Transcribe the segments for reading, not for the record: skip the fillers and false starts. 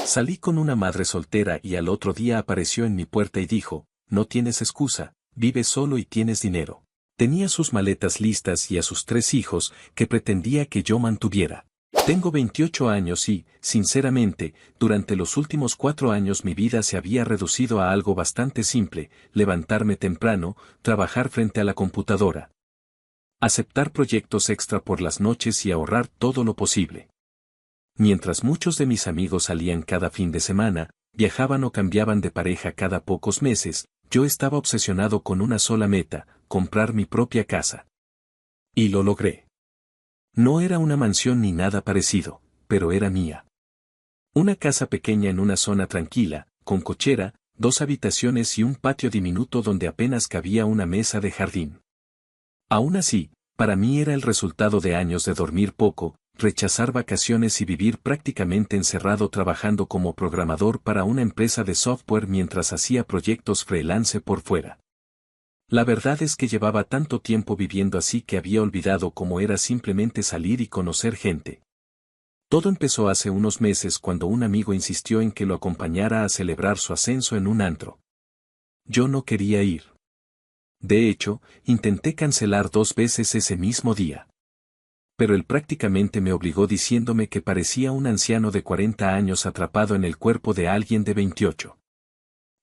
Salí con una madre soltera y al otro día apareció en mi puerta y dijo, no tienes excusa, vives solo y tienes dinero. Tenía sus maletas listas y a sus 3 hijos que pretendía que yo mantuviera. Tengo 28 años y, sinceramente, durante los últimos 4 años mi vida se había reducido a algo bastante simple: levantarme temprano, trabajar frente a la computadora, aceptar proyectos extra por las noches y ahorrar todo lo posible. Mientras muchos de mis amigos salían cada fin de semana, viajaban o cambiaban de pareja cada pocos meses, yo estaba obsesionado con una sola meta: comprar mi propia casa. Y lo logré. No era una mansión ni nada parecido, pero era mía. Una casa pequeña en una zona tranquila, con cochera, 2 habitaciones y un patio diminuto donde apenas cabía una mesa de jardín. Aún así, para mí era el resultado de años de dormir poco, rechazar vacaciones y vivir prácticamente encerrado trabajando como programador para una empresa de software mientras hacía proyectos freelance por fuera. La verdad es que llevaba tanto tiempo viviendo así que había olvidado cómo era simplemente salir y conocer gente. Todo empezó hace unos meses cuando un amigo insistió en que lo acompañara a celebrar su ascenso en un antro. Yo no quería ir. De hecho, intenté cancelar 2 veces ese mismo día. Pero él prácticamente me obligó diciéndome que parecía un anciano de 40 años atrapado en el cuerpo de alguien de 28.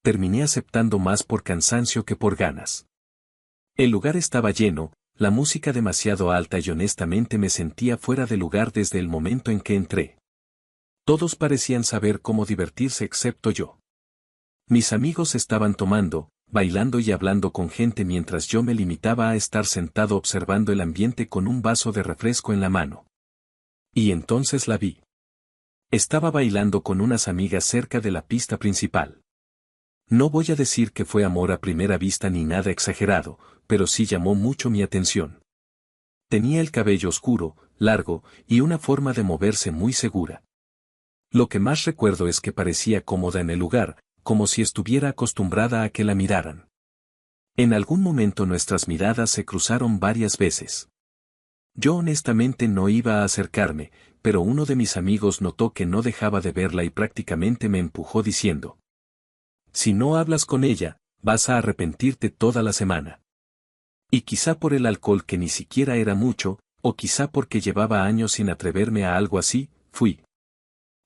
Terminé aceptando más por cansancio que por ganas. El lugar estaba lleno, la música demasiado alta y honestamente me sentía fuera de lugar desde el momento en que entré. Todos parecían saber cómo divertirse excepto yo. Mis amigos estaban tomando, bailando y hablando con gente mientras yo me limitaba a estar sentado observando el ambiente con un vaso de refresco en la mano. Y entonces la vi. Estaba bailando con unas amigas cerca de la pista principal. No voy a decir que fue amor a primera vista ni nada exagerado, pero sí llamó mucho mi atención. Tenía el cabello oscuro, largo, y una forma de moverse muy segura. Lo que más recuerdo es que parecía cómoda en el lugar, como si estuviera acostumbrada a que la miraran. En algún momento nuestras miradas se cruzaron varias veces. Yo honestamente no iba a acercarme, pero uno de mis amigos notó que no dejaba de verla y prácticamente me empujó diciendo: si no hablas con ella, vas a arrepentirte toda la semana. Y quizá por el alcohol, que ni siquiera era mucho, o quizá porque llevaba años sin atreverme a algo así, fui.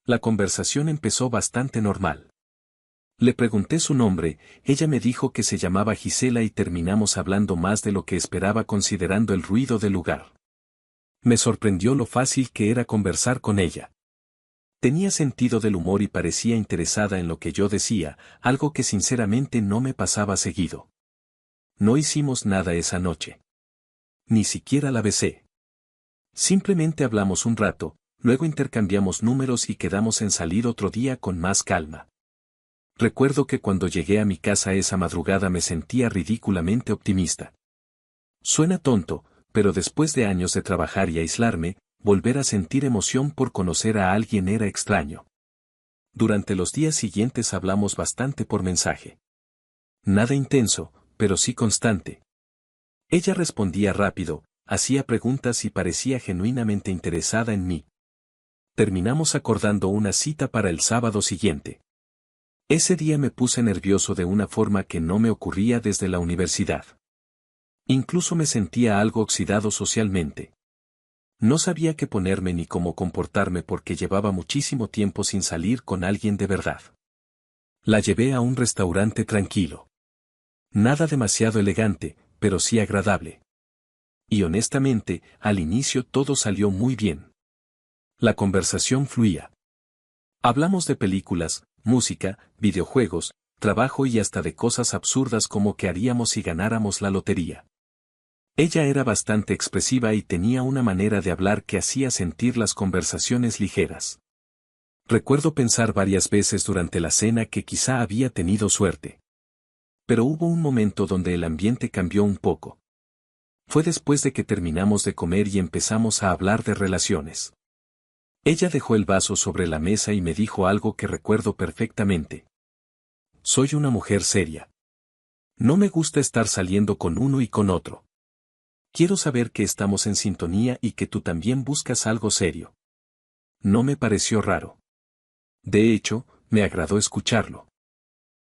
La conversación empezó bastante normal. Le pregunté su nombre, ella me dijo que se llamaba Gisela y terminamos hablando más de lo que esperaba considerando el ruido del lugar. Me sorprendió lo fácil que era conversar con ella. Tenía sentido del humor y parecía interesada en lo que yo decía, algo que sinceramente no me pasaba seguido. No hicimos nada esa noche. Ni siquiera la besé. Simplemente hablamos un rato, luego intercambiamos números y quedamos en salir otro día con más calma. Recuerdo que cuando llegué a mi casa esa madrugada me sentía ridículamente optimista. Suena tonto, pero después de años de trabajar y aislarme, volver a sentir emoción por conocer a alguien era extraño. Durante los días siguientes hablamos bastante por mensaje. Nada intenso, pero sí constante. Ella respondía rápido, hacía preguntas y parecía genuinamente interesada en mí. Terminamos acordando una cita para el sábado siguiente. Ese día me puse nervioso de una forma que no me ocurría desde la universidad. Incluso me sentía algo oxidado socialmente. No sabía qué ponerme ni cómo comportarme porque llevaba muchísimo tiempo sin salir con alguien de verdad. La llevé a un restaurante tranquilo. Nada demasiado elegante, pero sí agradable. Y honestamente, al inicio todo salió muy bien. La conversación fluía. Hablamos de películas, música, videojuegos, trabajo y hasta de cosas absurdas como qué haríamos si ganáramos la lotería. Ella era bastante expresiva y tenía una manera de hablar que hacía sentir las conversaciones ligeras. Recuerdo pensar varias veces durante la cena que quizá había tenido suerte. Pero hubo un momento donde el ambiente cambió un poco. Fue después de que terminamos de comer y empezamos a hablar de relaciones. Ella dejó el vaso sobre la mesa y me dijo algo que recuerdo perfectamente. Soy una mujer seria. No me gusta estar saliendo con uno y con otro. Quiero saber que estamos en sintonía y que tú también buscas algo serio. No me pareció raro. De hecho, me agradó escucharlo.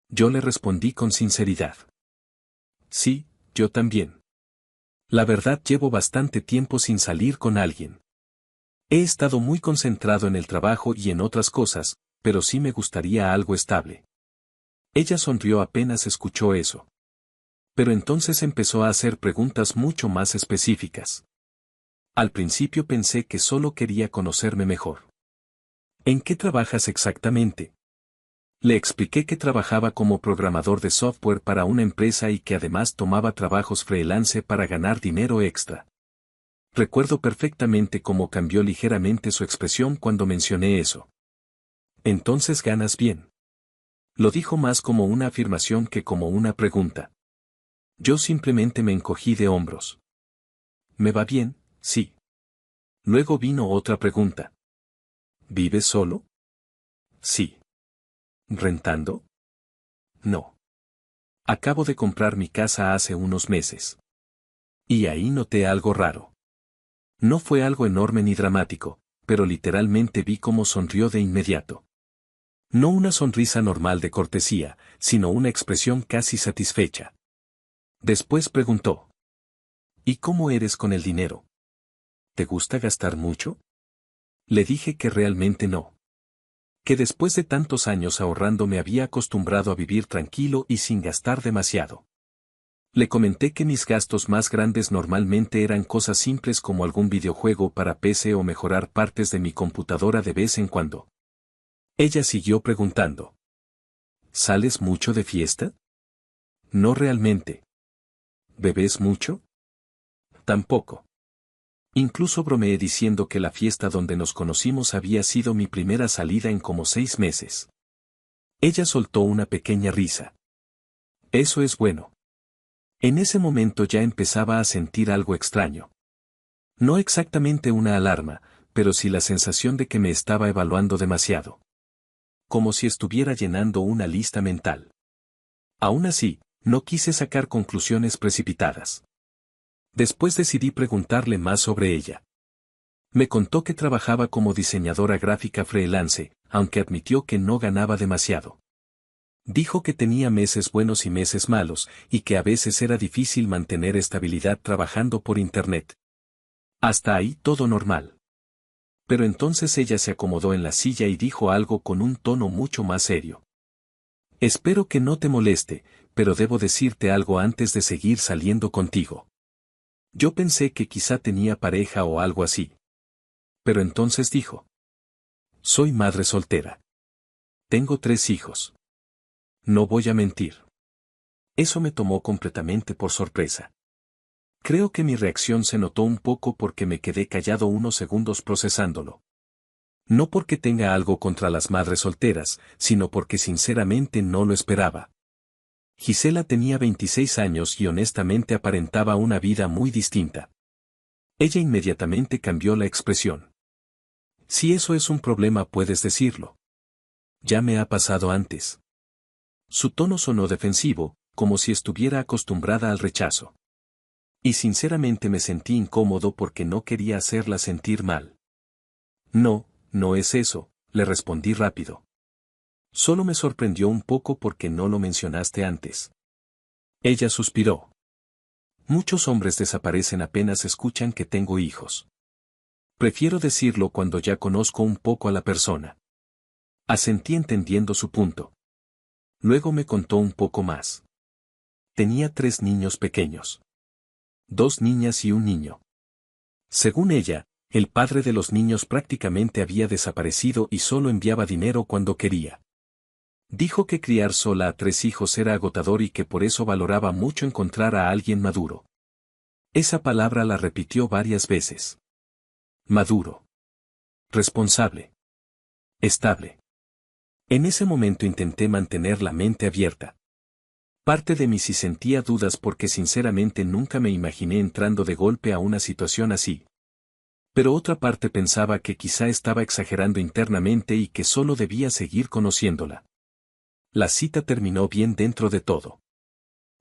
Yo le respondí con sinceridad. Sí, yo también. La verdad llevo bastante tiempo sin salir con alguien. He estado muy concentrado en el trabajo y en otras cosas, pero sí me gustaría algo estable. Ella sonrió apenas escuchó eso. Pero entonces empezó a hacer preguntas mucho más específicas. Al principio pensé que solo quería conocerme mejor. ¿En qué trabajas exactamente? Le expliqué que trabajaba como programador de software para una empresa y que además tomaba trabajos freelance para ganar dinero extra. Recuerdo perfectamente cómo cambió ligeramente su expresión cuando mencioné eso. Entonces ganas bien. Lo dijo más como una afirmación que como una pregunta. Yo simplemente me encogí de hombros. ¿Me va bien? Sí. Luego vino otra pregunta. ¿Vives solo? Sí. ¿Rentando? No. Acabo de comprar mi casa hace unos meses. Y ahí noté algo raro. No fue algo enorme ni dramático, pero literalmente vi cómo sonrió de inmediato. No una sonrisa normal de cortesía, sino una expresión casi satisfecha. Después preguntó. ¿Y cómo eres con el dinero? ¿Te gusta gastar mucho? Le dije que realmente no. Que después de tantos años ahorrando me había acostumbrado a vivir tranquilo y sin gastar demasiado. Le comenté que mis gastos más grandes normalmente eran cosas simples como algún videojuego para PC o mejorar partes de mi computadora de vez en cuando. Ella siguió preguntando. ¿Sales mucho de fiesta? No realmente. ¿Bebes mucho? Tampoco. Incluso bromeé diciendo que la fiesta donde nos conocimos había sido mi primera salida en como 6 meses. Ella soltó una pequeña risa. Eso es bueno. En ese momento ya empezaba a sentir algo extraño. No exactamente una alarma, pero sí la sensación de que me estaba evaluando demasiado. Como si estuviera llenando una lista mental. Aún así, no quise sacar conclusiones precipitadas. Después decidí preguntarle más sobre ella. Me contó que trabajaba como diseñadora gráfica freelance, aunque admitió que no ganaba demasiado. Dijo que tenía meses buenos y meses malos, y que a veces era difícil mantener estabilidad trabajando por Internet. Hasta ahí todo normal. Pero entonces ella se acomodó en la silla y dijo algo con un tono mucho más serio. Espero que no te moleste, pero debo decirte algo antes de seguir saliendo contigo. Yo pensé que quizá tenía pareja o algo así. Pero entonces dijo. Soy madre soltera. Tengo 3 hijos. No voy a mentir. Eso me tomó completamente por sorpresa. Creo que mi reacción se notó un poco porque me quedé callado unos segundos procesándolo. No porque tenga algo contra las madres solteras, sino porque sinceramente no lo esperaba. Gisela tenía 26 años y honestamente aparentaba una vida muy distinta. Ella inmediatamente cambió la expresión. Si eso es un problema puedes decirlo. Ya me ha pasado antes. Su tono sonó defensivo, como si estuviera acostumbrada al rechazo. Y sinceramente me sentí incómodo porque no quería hacerla sentir mal. No, no es eso, le respondí rápido. Solo me sorprendió un poco porque no lo mencionaste antes. Ella suspiró. Muchos hombres desaparecen apenas escuchan que tengo hijos. Prefiero decirlo cuando ya conozco un poco a la persona. Asentí entendiendo su punto. Luego me contó un poco más. Tenía 3 niños pequeños. 2 niñas y un niño. Según ella, el padre de los niños prácticamente había desaparecido y solo enviaba dinero cuando quería. Dijo que criar sola a 3 hijos era agotador y que por eso valoraba mucho encontrar a alguien maduro. Esa palabra la repitió varias veces. Maduro. Responsable. Estable. En ese momento intenté mantener la mente abierta. Parte de mí sí sentía dudas porque sinceramente nunca me imaginé entrando de golpe a una situación así. Pero otra parte pensaba que quizá estaba exagerando internamente y que solo debía seguir conociéndola. La cita terminó bien dentro de todo.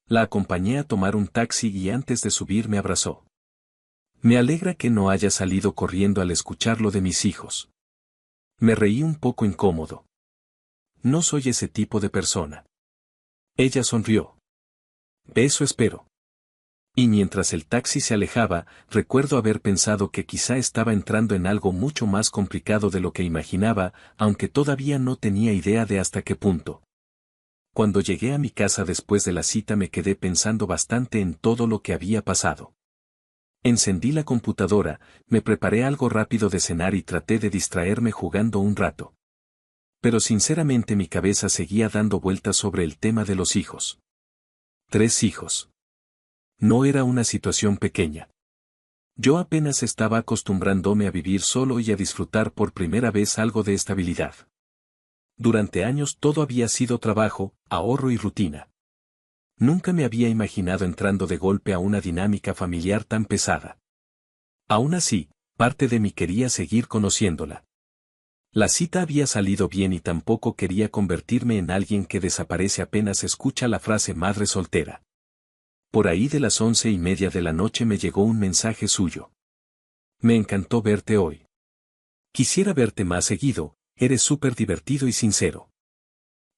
La acompañé a tomar un taxi y antes de subir me abrazó. Me alegra que no haya salido corriendo al escuchar lo de mis hijos. Me reí un poco incómodo. no soy ese tipo de persona. Ella sonrió. Eso espero. Y mientras el taxi se alejaba, recuerdo haber pensado que quizá estaba entrando en algo mucho más complicado de lo que imaginaba, aunque todavía no tenía idea de hasta qué punto. Cuando llegué a mi casa después de la cita me quedé pensando bastante en todo lo que había pasado. Encendí la computadora, me preparé algo rápido de cenar y traté de distraerme jugando un rato. Pero sinceramente mi cabeza seguía dando vueltas sobre el tema de los hijos. 3 hijos. No era una situación pequeña. Yo apenas estaba acostumbrándome a vivir solo y a disfrutar por primera vez algo de estabilidad. Durante años todo había sido trabajo, ahorro y rutina. Nunca me había imaginado entrando de golpe a una dinámica familiar tan pesada. Aún así, parte de mí quería seguir conociéndola. La cita había salido bien y tampoco quería convertirme en alguien que desaparece apenas escucha la frase madre soltera. Por ahí de las 11:30 de la noche me llegó un mensaje suyo. Me encantó verte hoy. Quisiera verte más seguido, eres súper divertido y sincero.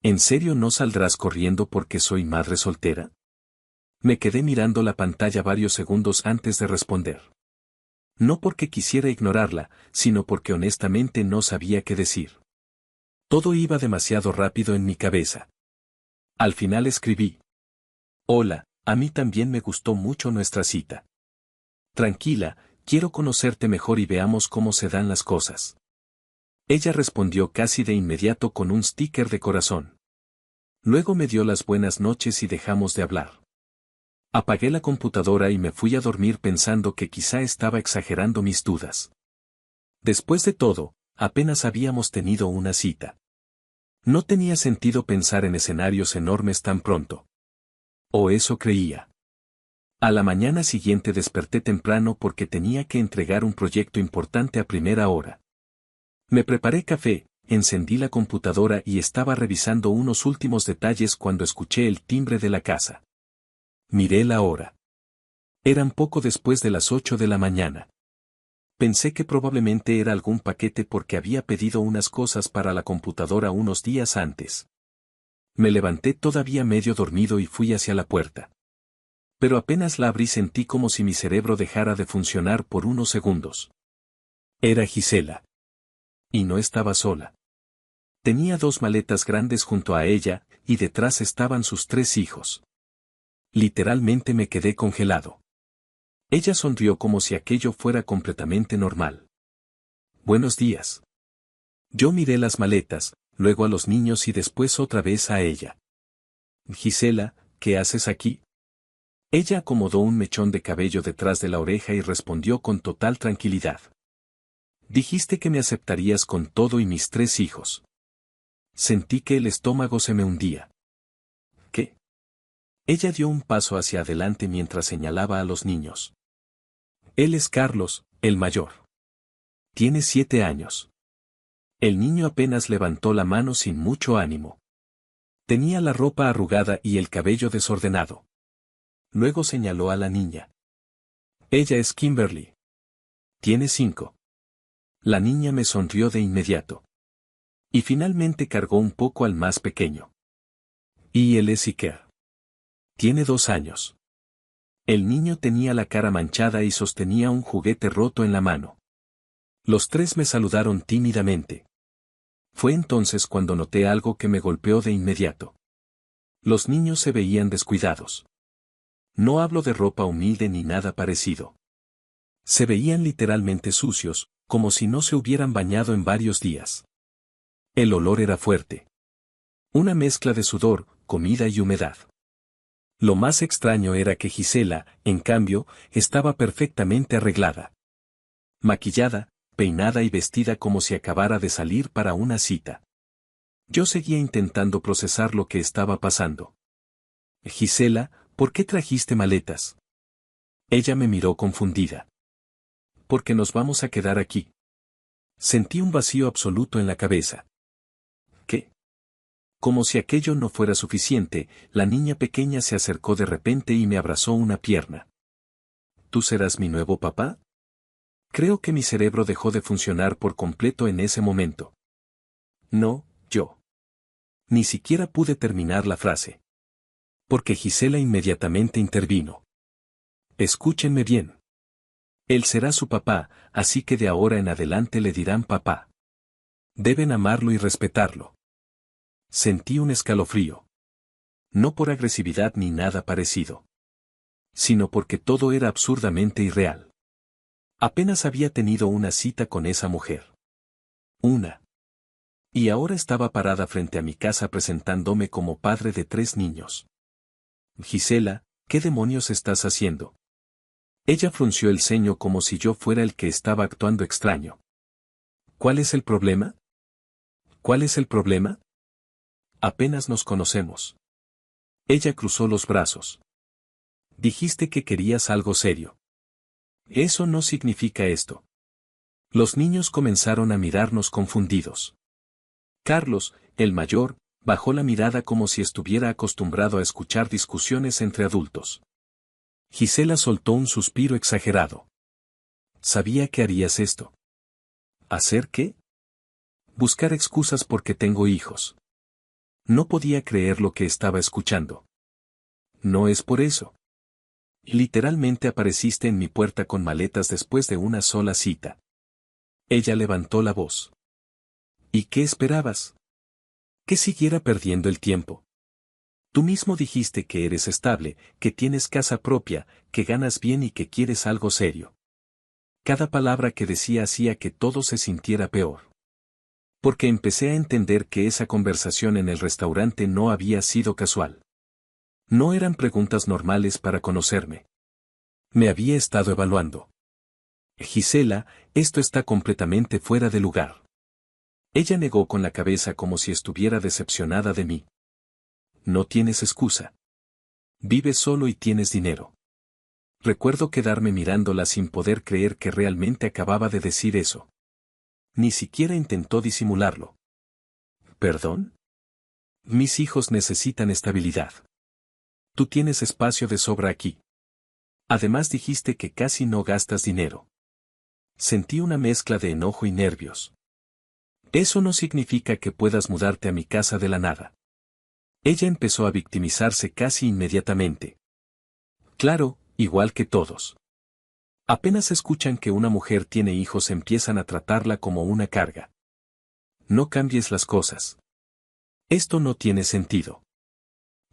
¿En serio no saldrás corriendo porque soy madre soltera? Me quedé mirando la pantalla varios segundos antes de responder. No porque quisiera ignorarla, sino porque honestamente no sabía qué decir. Todo iba demasiado rápido en mi cabeza. Al final escribí. Hola, a mí también me gustó mucho nuestra cita. Tranquila, quiero conocerte mejor y veamos cómo se dan las cosas. Ella respondió casi de inmediato con un sticker de corazón. Luego me dio las buenas noches y dejamos de hablar. Apagué la computadora y me fui a dormir pensando que quizá estaba exagerando mis dudas. Después de todo, apenas habíamos tenido una cita. No tenía sentido pensar en escenarios enormes tan pronto. O eso creía. A la mañana siguiente desperté temprano porque tenía que entregar un proyecto importante a primera hora. Me preparé café, encendí la computadora y estaba revisando unos últimos detalles cuando escuché el timbre de la casa. Miré la hora. Eran poco después de las 8 de la mañana. Pensé que probablemente era algún paquete porque había pedido unas cosas para la computadora unos días antes. Me levanté todavía medio dormido y fui hacia la puerta. Pero apenas la abrí sentí como si mi cerebro dejara de funcionar por unos segundos. Era Gisela. Y no estaba sola. Tenía 2 maletas grandes junto a ella, y detrás estaban sus 3 hijos. Literalmente me quedé congelado. Ella sonrió como si aquello fuera completamente normal. Buenos días. Yo miré las maletas, luego a los niños y después otra vez a ella. Gisela, ¿qué haces aquí? Ella acomodó un mechón de cabello detrás de la oreja y respondió con total tranquilidad. Dijiste que me aceptarías con todo y mis 3 hijos. Sentí que el estómago se me hundía. ¿Qué? Ella dio un paso hacia adelante mientras señalaba a los niños. Él es Carlos, el mayor. Tiene 7 años. El niño apenas levantó la mano sin mucho ánimo. Tenía la ropa arrugada y el cabello desordenado. Luego señaló a la niña. Ella es Kimberly. Tiene 5. La niña me sonrió de inmediato. Y finalmente cargó un poco al más pequeño. Y él es Iker. Tiene 2 años. El niño tenía la cara manchada y sostenía un juguete roto en la mano. Los 3 me saludaron tímidamente. Fue entonces cuando noté algo que me golpeó de inmediato. Los niños se veían descuidados. No hablo de ropa humilde ni nada parecido. Se veían literalmente sucios, como si no se hubieran bañado en varios días. El olor era fuerte. Una mezcla de sudor, comida y humedad. Lo más extraño era que Gisela, en cambio, estaba perfectamente arreglada. Maquillada, peinada y vestida como si acabara de salir para una cita. Yo seguía intentando procesar lo que estaba pasando. Gisela, ¿por qué trajiste maletas? Ella me miró confundida. Porque nos vamos a quedar aquí. Sentí un vacío absoluto en la cabeza. ¿Qué? Como si aquello no fuera suficiente, la niña pequeña se acercó de repente y me abrazó una pierna. ¿Tú serás mi nuevo papá? Creo que mi cerebro dejó de funcionar por completo en ese momento. No, yo. Ni siquiera pude terminar la frase. Porque Gisela inmediatamente intervino. Escúchenme bien. Él será su papá, así que de ahora en adelante le dirán papá. Deben amarlo y respetarlo. Sentí un escalofrío. No por agresividad ni nada parecido. Sino porque todo era absurdamente irreal. Apenas había tenido una cita con esa mujer. Una. Y ahora estaba parada frente a mi casa presentándome como padre de 3 niños. Gisela, ¿qué demonios estás haciendo? Ella frunció el ceño como si yo fuera el que estaba actuando extraño. ¿Cuál es el problema? ¿Cuál es el problema? Apenas nos conocemos. Ella cruzó los brazos. Dijiste que querías algo serio. Eso no significa esto. Los niños comenzaron a mirarnos confundidos. Carlos, el mayor, bajó la mirada como si estuviera acostumbrado a escuchar discusiones entre adultos. Gisela soltó un suspiro exagerado. Sabía que harías esto. ¿Hacer qué? Buscar excusas porque tengo hijos. No podía creer lo que estaba escuchando. No es por eso. Literalmente apareciste en mi puerta con maletas después de una sola cita. Ella levantó la voz. ¿Y qué esperabas? Que siguiera perdiendo el tiempo. Tú mismo dijiste que eres estable, que tienes casa propia, que ganas bien y que quieres algo serio. Cada palabra que decía hacía que todo se sintiera peor. Porque empecé a entender que esa conversación en el restaurante no había sido casual. No eran preguntas normales para conocerme. Me había estado evaluando. Gisela, esto está completamente fuera de lugar. Ella negó con la cabeza como si estuviera decepcionada de mí. No tienes excusa. Vives solo y tienes dinero. Recuerdo quedarme mirándola sin poder creer que realmente acababa de decir eso. Ni siquiera intentó disimularlo. ¿Perdón? Mis hijos necesitan estabilidad. Tú tienes espacio de sobra aquí. Además dijiste que casi no gastas dinero. Sentí una mezcla de enojo y nervios. Eso no significa que puedas mudarte a mi casa de la nada. Ella empezó a victimizarse casi inmediatamente. Claro, igual que todos. Apenas escuchan que una mujer tiene hijos empiezan a tratarla como una carga. No cambies las cosas. Esto no tiene sentido.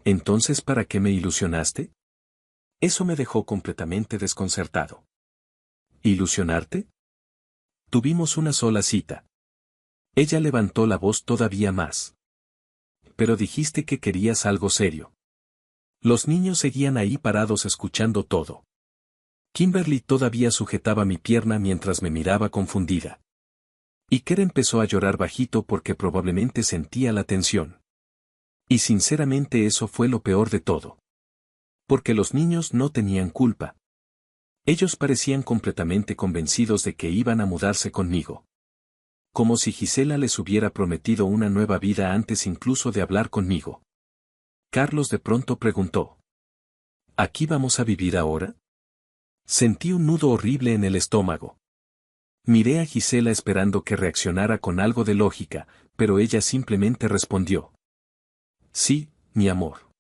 Entonces, ¿para qué me ilusionaste? Eso me dejó completamente desconcertado. ¿Ilusionarte? Tuvimos una sola cita. Ella levantó la voz todavía más. Pero dijiste que querías algo serio. Los niños seguían ahí parados escuchando todo. Kimberly todavía sujetaba mi pierna mientras me miraba confundida. Iker empezó a llorar bajito porque probablemente sentía la tensión. Y sinceramente eso fue lo peor de todo. Porque los niños no tenían culpa. Ellos parecían completamente convencidos de que iban a mudarse conmigo. Como si Gisela les hubiera prometido una nueva vida antes incluso de hablar conmigo. Carlos de pronto preguntó. ¿Aquí vamos a vivir ahora? Sentí un nudo horrible en el estómago. Miré a Gisela esperando que reaccionara con algo de lógica, pero ella simplemente respondió. Sí, mi amor.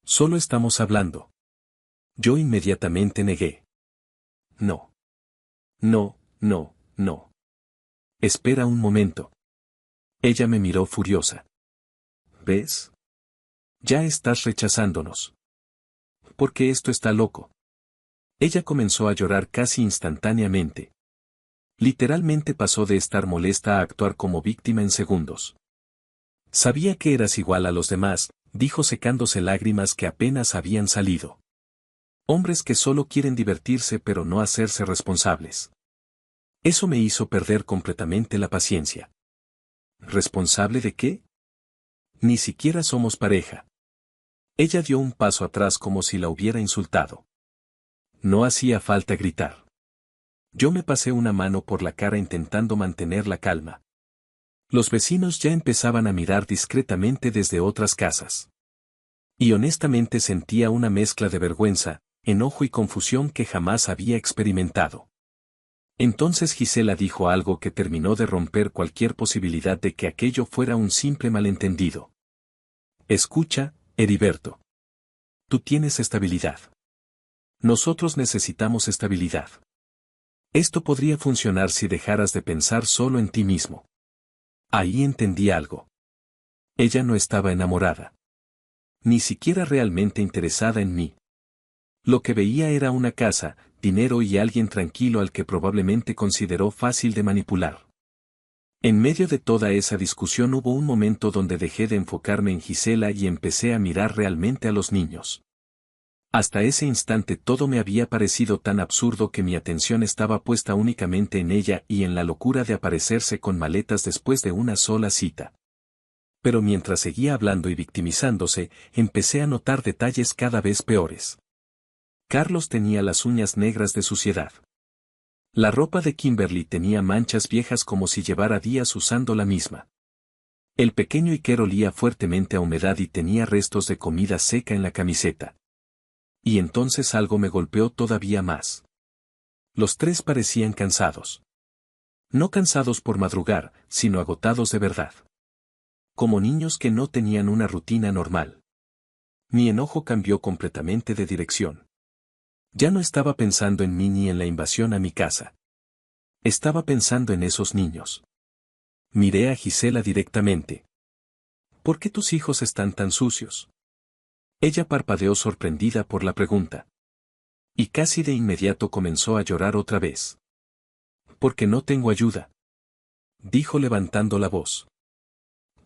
Solo estamos hablando. Yo inmediatamente negué. No. No, no, no. Espera un momento. Ella me miró furiosa. ¿Ves? Ya estás rechazándonos. Porque esto está loco. Ella comenzó a llorar casi instantáneamente. Literalmente pasó de estar molesta a actuar como víctima en segundos. Sabía que eras igual a los demás, dijo secándose lágrimas que apenas habían salido. Hombres que solo quieren divertirse pero no hacerse responsables. Eso me hizo perder completamente la paciencia. ¿Responsable de qué? Ni siquiera somos pareja. Ella dio un paso atrás como si la hubiera insultado. No hacía falta gritar. Yo me pasé una mano por la cara intentando mantener la calma. Los vecinos ya empezaban a mirar discretamente desde otras casas. Y honestamente sentía una mezcla de vergüenza, enojo y confusión que jamás había experimentado. Entonces Gisela dijo algo que terminó de romper cualquier posibilidad de que aquello fuera un simple malentendido. Escucha, Heriberto. Tú tienes estabilidad. Nosotros necesitamos estabilidad. Esto podría funcionar si dejaras de pensar solo en ti mismo. Ahí entendí algo. Ella no estaba enamorada. Ni siquiera realmente interesada en mí. Lo que veía era una casa, dinero y alguien tranquilo al que probablemente consideró fácil de manipular. En medio de toda esa discusión hubo un momento donde dejé de enfocarme en Gisela y empecé a mirar realmente a los niños. Hasta ese instante todo me había parecido tan absurdo que mi atención estaba puesta únicamente en ella y en la locura de aparecerse con maletas después de una sola cita. Pero mientras seguía hablando y victimizándose, empecé a notar detalles cada vez peores. Carlos tenía las uñas negras de suciedad. La ropa de Kimberly tenía manchas viejas como si llevara días usando la misma. El pequeño Iker olía fuertemente a humedad y tenía restos de comida seca en la camiseta. Y entonces algo me golpeó todavía más. Los tres parecían cansados. No cansados por madrugar, sino agotados de verdad. Como niños que no tenían una rutina normal. Mi enojo cambió completamente de dirección. Ya no estaba pensando en mí ni en la invasión a mi casa. Estaba pensando en esos niños. Miré a Gisela directamente. ¿Por qué tus hijos están tan sucios? Ella parpadeó sorprendida por la pregunta. Y casi de inmediato comenzó a llorar otra vez. Porque no tengo ayuda. Dijo levantando la voz.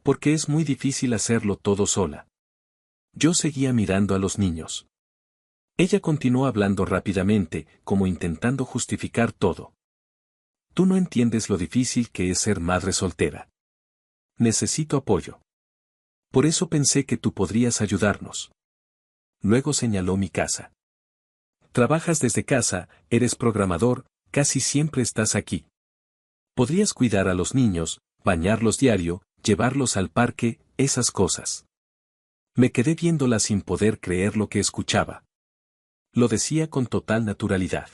Porque es muy difícil hacerlo todo sola. Yo seguía mirando a los niños. Ella continuó hablando rápidamente, como intentando justificar todo. Tú no entiendes lo difícil que es ser madre soltera. Necesito apoyo. Por eso pensé que tú podrías ayudarnos. Luego señaló mi casa. Trabajas desde casa, eres programador, casi siempre estás aquí. Podrías cuidar a los niños, bañarlos diario, llevarlos al parque, esas cosas. Me quedé viéndola sin poder creer lo que escuchaba. Lo decía con total naturalidad.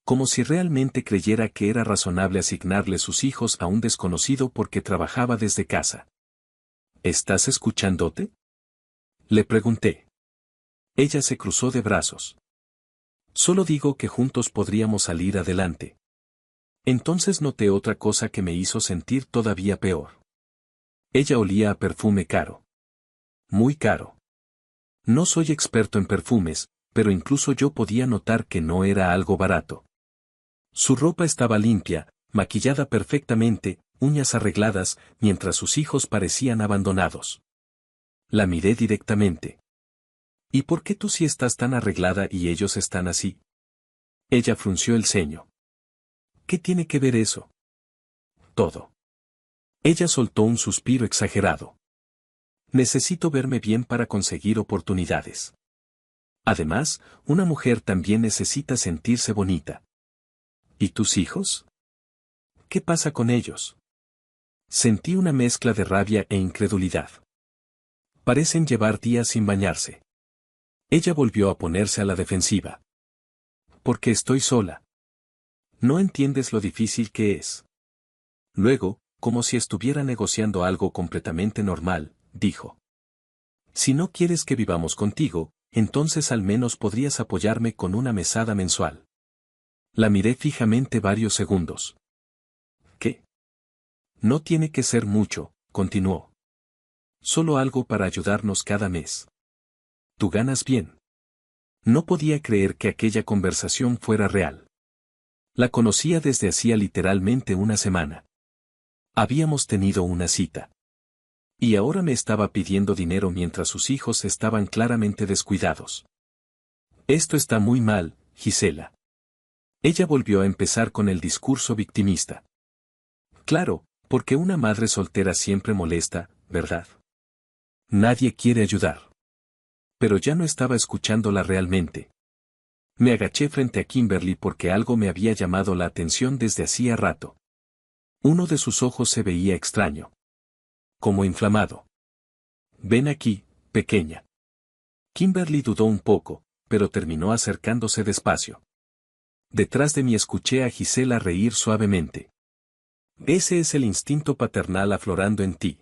Como si realmente creyera que era razonable asignarle sus hijos a un desconocido porque trabajaba desde casa. ¿Estás escuchándote? Le pregunté. Ella se cruzó de brazos. Solo digo que juntos podríamos salir adelante. Entonces noté otra cosa que me hizo sentir todavía peor. Ella olía a perfume caro. Muy caro. No soy experto en perfumes, pero incluso yo podía notar que no era algo barato. Su ropa estaba limpia, maquillada perfectamente, uñas arregladas, mientras sus hijos parecían abandonados. La miré directamente. ¿Y por qué tú sí estás tan arreglada y ellos están así? Ella frunció el ceño. ¿Qué tiene que ver eso? Todo. Ella soltó un suspiro exagerado. Necesito verme bien para conseguir oportunidades. Además, una mujer también necesita sentirse bonita. ¿Y tus hijos? ¿Qué pasa con ellos? Sentí una mezcla de rabia e incredulidad. Parecen llevar días sin bañarse. Ella volvió a ponerse a la defensiva. Porque estoy sola. No entiendes lo difícil que es. Luego, como si estuviera negociando algo completamente normal, dijo. Si no quieres que vivamos contigo, entonces al menos podrías apoyarme con una mesada mensual. La miré fijamente varios segundos. ¿Qué? No tiene que ser mucho, continuó. Solo algo para ayudarnos cada mes. Tú ganas bien. No podía creer que aquella conversación fuera real. La conocía desde hacía literalmente una semana. Habíamos tenido una cita. Y ahora me estaba pidiendo dinero mientras sus hijos estaban claramente descuidados. Esto está muy mal, Gisela. Ella volvió a empezar con el discurso victimista. Claro, porque una madre soltera siempre molesta, ¿verdad? Nadie quiere ayudar. Pero ya no estaba escuchándola realmente. Me agaché frente a Kimberly porque algo me había llamado la atención desde hacía rato. Uno de sus ojos se veía extraño. Como inflamado. Ven aquí, pequeña. Kimberly dudó un poco, pero terminó acercándose despacio. Detrás de mí escuché a Gisela reír suavemente. Ese es el instinto paternal aflorando en ti.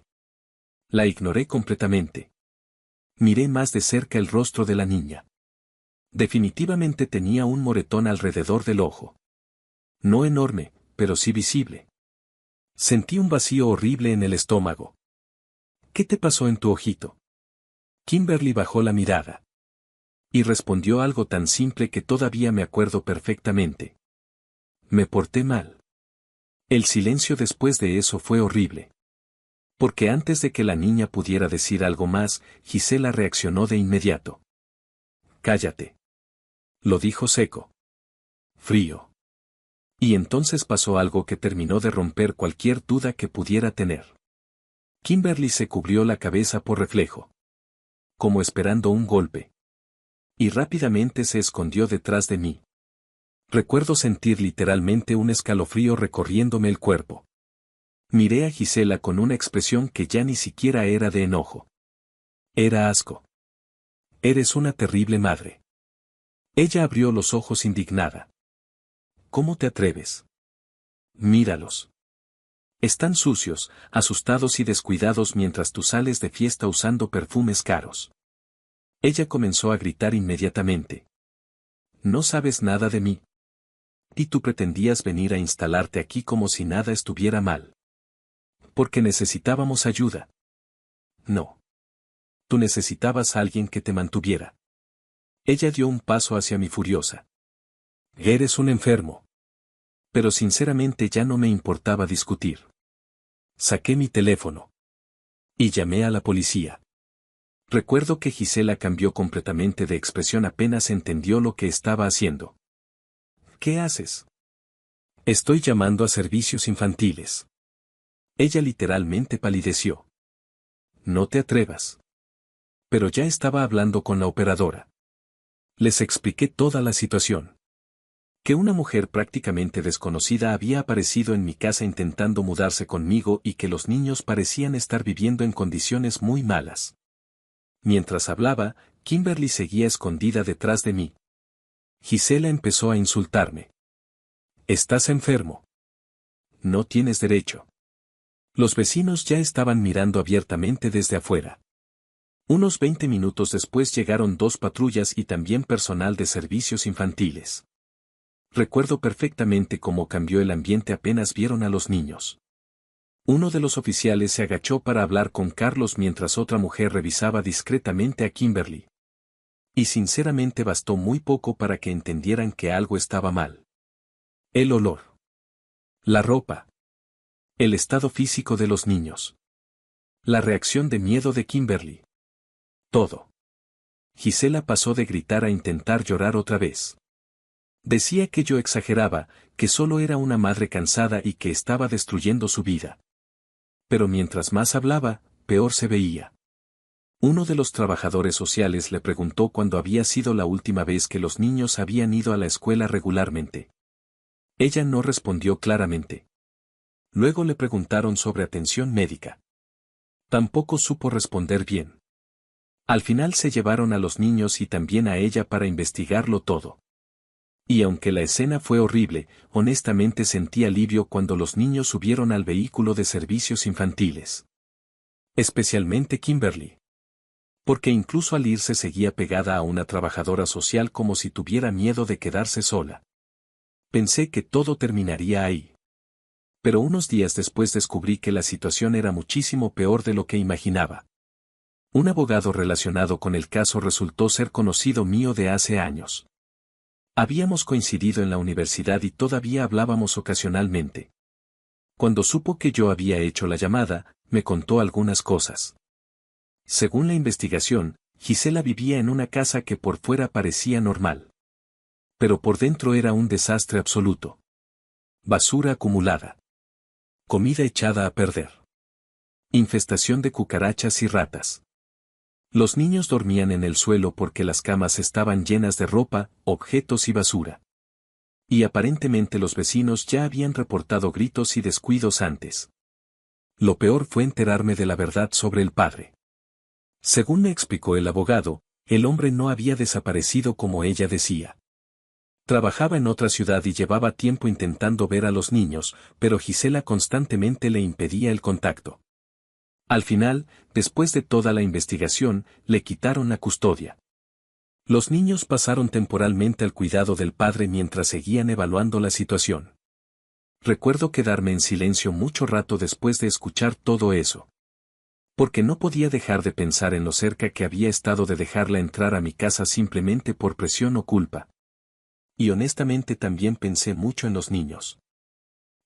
La ignoré completamente. Miré más de cerca el rostro de la niña. Definitivamente tenía un moretón alrededor del ojo. No enorme, pero sí visible. Sentí un vacío horrible en el estómago. ¿Qué te pasó en tu ojito? Kimberly bajó la mirada. Y respondió algo tan simple que todavía me acuerdo perfectamente. Me porté mal. El silencio después de eso fue horrible. Porque antes de que la niña pudiera decir algo más, Gisela reaccionó de inmediato. Cállate. Lo dijo seco. Frío. Y entonces pasó algo que terminó de romper cualquier duda que pudiera tener. Kimberly se cubrió la cabeza por reflejo. Como esperando un golpe. Y rápidamente se escondió detrás de mí. Recuerdo sentir literalmente un escalofrío recorriéndome el cuerpo. Miré a Gisela con una expresión que ya ni siquiera era de enojo. Era asco. Eres una terrible madre. Ella abrió los ojos indignada. ¿Cómo te atreves? Míralos. Están sucios, asustados y descuidados mientras tú sales de fiesta usando perfumes caros. Ella comenzó a gritar inmediatamente. No sabes nada de mí. Y tú pretendías venir a instalarte aquí como si nada estuviera mal. Porque necesitábamos ayuda. No. Tú necesitabas a alguien que te mantuviera. Ella dio un paso hacia mí furiosa. Eres un enfermo. Pero sinceramente ya no me importaba discutir. Saqué mi teléfono. Y llamé a la policía. Recuerdo que Gisela cambió completamente de expresión apenas entendió lo que estaba haciendo. ¿Qué haces? Estoy llamando a servicios infantiles. Ella literalmente palideció. No te atrevas. Pero ya estaba hablando con la operadora. Les expliqué toda la situación. Que una mujer prácticamente desconocida había aparecido en mi casa intentando mudarse conmigo y que los niños parecían estar viviendo en condiciones muy malas. Mientras hablaba, Kimberly seguía escondida detrás de mí. Gisela empezó a insultarme. Estás enfermo. No tienes derecho. Los vecinos ya estaban mirando abiertamente desde afuera. Unos 20 minutos después llegaron 2 patrullas y también personal de servicios infantiles. Recuerdo perfectamente cómo cambió el ambiente apenas vieron a los niños. Uno de los oficiales se agachó para hablar con Carlos mientras otra mujer revisaba discretamente a Kimberly. Y sinceramente bastó muy poco para que entendieran que algo estaba mal. El olor. La ropa. El estado físico de los niños. La reacción de miedo de Kimberly. Todo. Gisela pasó de gritar a intentar llorar otra vez. Decía que yo exageraba, que solo era una madre cansada y que estaba destruyendo su vida. Pero mientras más hablaba, peor se veía. Uno de los trabajadores sociales le preguntó cuándo había sido la última vez que los niños habían ido a la escuela regularmente. Ella no respondió claramente. Luego le preguntaron sobre atención médica. Tampoco supo responder bien. Al final se llevaron a los niños y también a ella para investigarlo todo. Y aunque la escena fue horrible, honestamente sentí alivio cuando los niños subieron al vehículo de servicios infantiles. Especialmente Kimberly. Porque incluso al irse seguía pegada a una trabajadora social como si tuviera miedo de quedarse sola. Pensé que todo terminaría ahí. Pero unos días después descubrí que la situación era muchísimo peor de lo que imaginaba. Un abogado relacionado con el caso resultó ser conocido mío de hace años. Habíamos coincidido en la universidad y todavía hablábamos ocasionalmente. Cuando supo que yo había hecho la llamada, me contó algunas cosas. Según la investigación, Gisela vivía en una casa que por fuera parecía normal. Pero por dentro era un desastre absoluto. Basura acumulada. Comida echada a perder. Infestación de cucarachas y ratas. Los niños dormían en el suelo porque las camas estaban llenas de ropa, objetos y basura. Y aparentemente los vecinos ya habían reportado gritos y descuidos antes. Lo peor fue enterarme de la verdad sobre el padre. Según me explicó el abogado, el hombre no había desaparecido como ella decía. Trabajaba en otra ciudad y llevaba tiempo intentando ver a los niños, pero Gisela constantemente le impedía el contacto. Al final, después de toda la investigación, le quitaron la custodia. Los niños pasaron temporalmente al cuidado del padre mientras seguían evaluando la situación. Recuerdo quedarme en silencio mucho rato después de escuchar todo eso. Porque no podía dejar de pensar en lo cerca que había estado de dejarla entrar a mi casa simplemente por presión o culpa. Y honestamente también pensé mucho en los niños.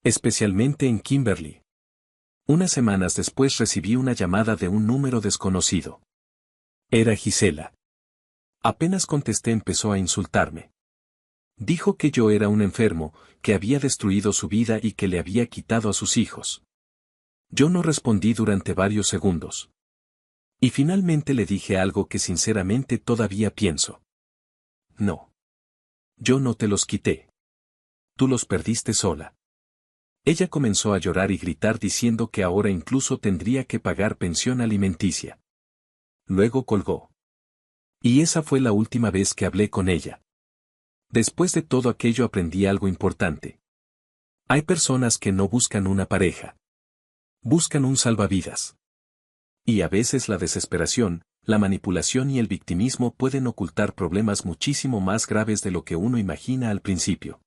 Especialmente en Kimberly. Unas semanas después recibí una llamada de un número desconocido. Era Gisela. Apenas contesté empezó a insultarme. Dijo que yo era un enfermo, que había destruido su vida y que le había quitado a sus hijos. Yo no respondí durante varios segundos. Y finalmente le dije algo que sinceramente todavía pienso. No. Yo no te los quité. Tú los perdiste sola. Ella comenzó a llorar y gritar diciendo que ahora incluso tendría que pagar pensión alimenticia. Luego colgó. Y esa fue la última vez que hablé con ella. Después de todo aquello aprendí algo importante. Hay personas que no buscan una pareja. Buscan un salvavidas. Y a veces la desesperación, la manipulación y el victimismo pueden ocultar problemas muchísimo más graves de lo que uno imagina al principio.